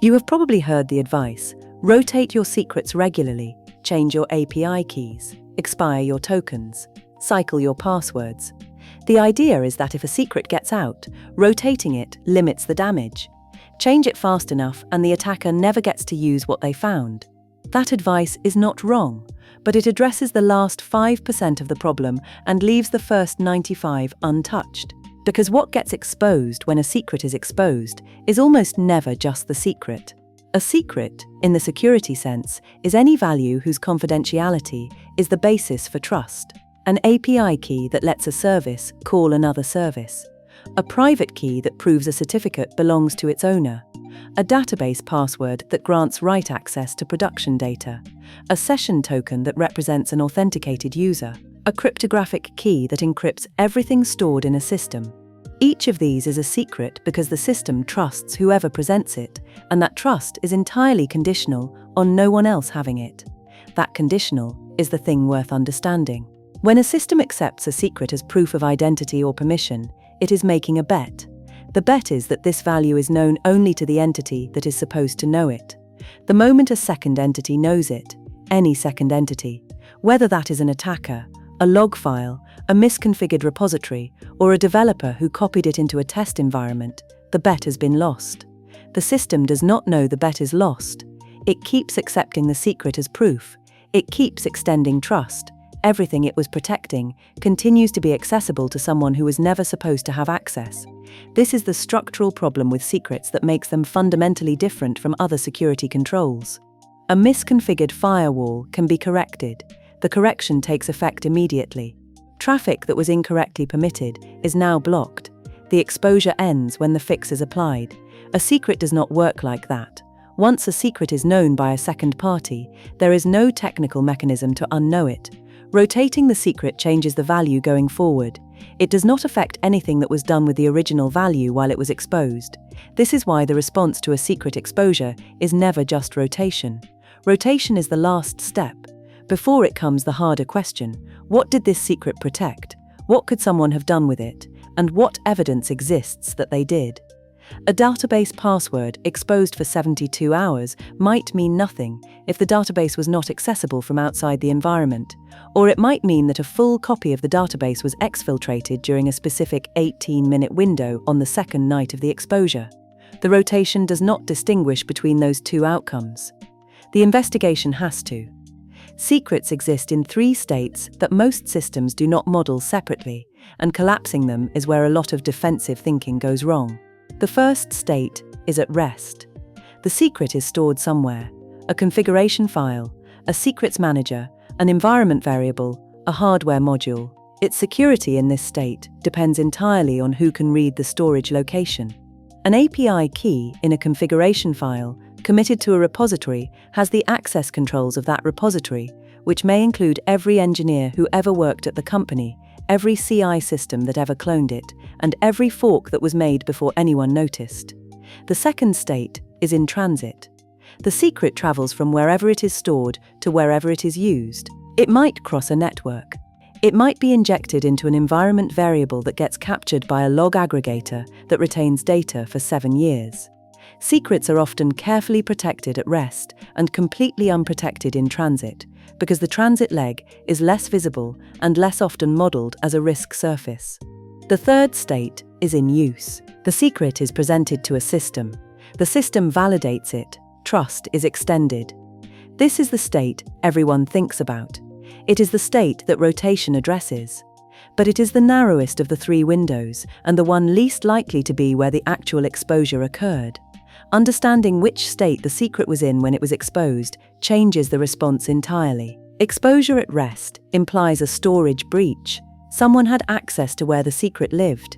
You have probably heard the advice: rotate your secrets regularly, change your API keys, expire your tokens, cycle your passwords. The idea is that if a secret gets out, rotating it limits the damage. Change it fast enough and the attacker never gets to use what they found. That advice is not wrong, but it addresses the last 5% of the problem and leaves the first 95% untouched. Because what gets exposed when a secret is exposed is almost never just the secret. A secret, in the security sense, is any value whose confidentiality is the basis for trust. An API key that lets a service call another service. A private key that proves a certificate belongs to its owner. A database password that grants write access to production data. A session token that represents an authenticated user. A cryptographic key that encrypts everything stored in a system. Each of these is a secret because the system trusts whoever presents it, and that trust is entirely conditional on no one else having it. That conditional is the thing worth understanding. When a system accepts a secret as proof of identity or permission, it is making a bet. The bet is that this value is known only to the entity that is supposed to know it. The moment a second entity knows it, any second entity, whether that is an attacker, a log file, a misconfigured repository, or a developer who copied it into a test environment, the bet has been lost. The system does not know the bet is lost. It keeps accepting the secret as proof. It keeps extending trust. Everything it was protecting continues to be accessible to someone who was never supposed to have access. This is the structural problem with secrets that makes them fundamentally different from other security controls. A misconfigured firewall can be corrected. The correction takes effect immediately. Traffic that was incorrectly permitted is now blocked. The exposure ends when the fix is applied. A secret does not work like that. Once a secret is known by a second party, there is no technical mechanism to unknow it. Rotating the secret changes the value going forward. It does not affect anything that was done with the original value while it was exposed. This is why the response to a secret exposure is never just rotation. Rotation is the last step. Before it comes the harder question: what did this secret protect? What could someone have done with it? And what evidence exists that they did? A database password exposed for 72 hours might mean nothing if the database was not accessible from outside the environment, or it might mean that a full copy of the database was exfiltrated during a specific 18-minute window on the second night of the exposure. The rotation does not distinguish between those two outcomes. The investigation has to. Secrets exist in 3 states that most systems do not model separately, and collapsing them is where a lot of defensive thinking goes wrong. The first state is at rest. The secret is stored somewhere: a configuration file, a secrets manager, an environment variable, a hardware module. Its security in this state depends entirely on who can read the storage location. An API key in a configuration file committed to a repository has the access controls of that repository, which may include every engineer who ever worked at the company, every CI system that ever cloned it, and every fork that was made before anyone noticed. The second state is in transit. The secret travels from wherever it is stored to wherever it is used. It might cross a network. It might be injected into an environment variable that gets captured by a log aggregator that retains data for 7 years. Secrets are often carefully protected at rest and completely unprotected in transit, because the transit leg is less visible and less often modeled as a risk surface. The third state is in use. The secret is presented to a system. The system validates it. Trust is extended. This is the state everyone thinks about. It is the state that rotation addresses. But it is the narrowest of the 3 windows and the one least likely to be where the actual exposure occurred. Understanding which state the secret was in when it was exposed changes the response entirely. Exposure at rest implies a storage breach. Someone had access to where the secret lived.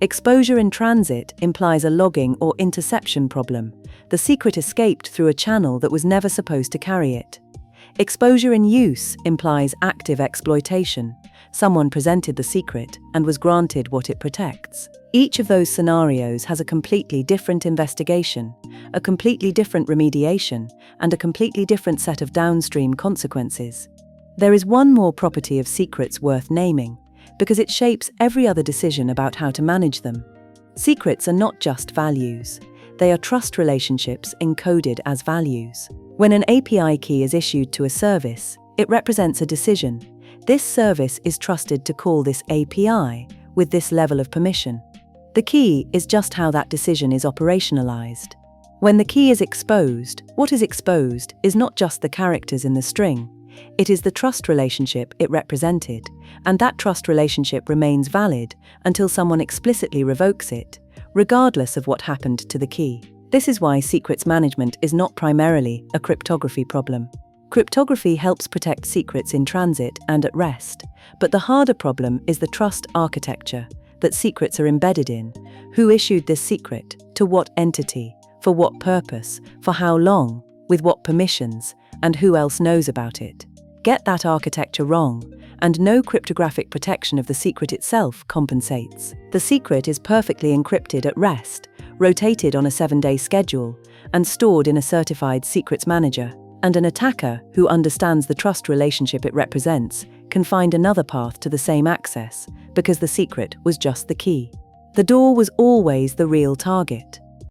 Exposure in transit implies a logging or interception problem. The secret escaped through a channel that was never supposed to carry it. Exposure in use implies active exploitation. Someone presented the secret and was granted what it protects. Each of those scenarios has a completely different investigation, a completely different remediation, and a completely different set of downstream consequences. There is one more property of secrets worth naming, because it shapes every other decision about how to manage them. Secrets are not just values. They are trust relationships encoded as values. When an API key is issued to a service, it represents a decision. This service is trusted to call this API with this level of permission. The key is just how that decision is operationalized. When the key is exposed, what is exposed is not just the characters in the string. It is the trust relationship it represented, and that trust relationship remains valid until someone explicitly revokes it, regardless of what happened to the key. This is why secrets management is not primarily a cryptography problem. Cryptography helps protect secrets in transit and at rest, but the harder problem is the trust architecture that secrets are embedded in. Who issued this secret? To what entity? For what purpose? For how long? With what permissions? And who else knows about it? Get that architecture wrong, and no cryptographic protection of the secret itself compensates. The secret is perfectly encrypted at rest, rotated on a 7-day schedule, and stored in a certified secrets manager. And an attacker who understands the trust relationship it represents can find another path to the same access, because the secret was just the key. The door was always the real target.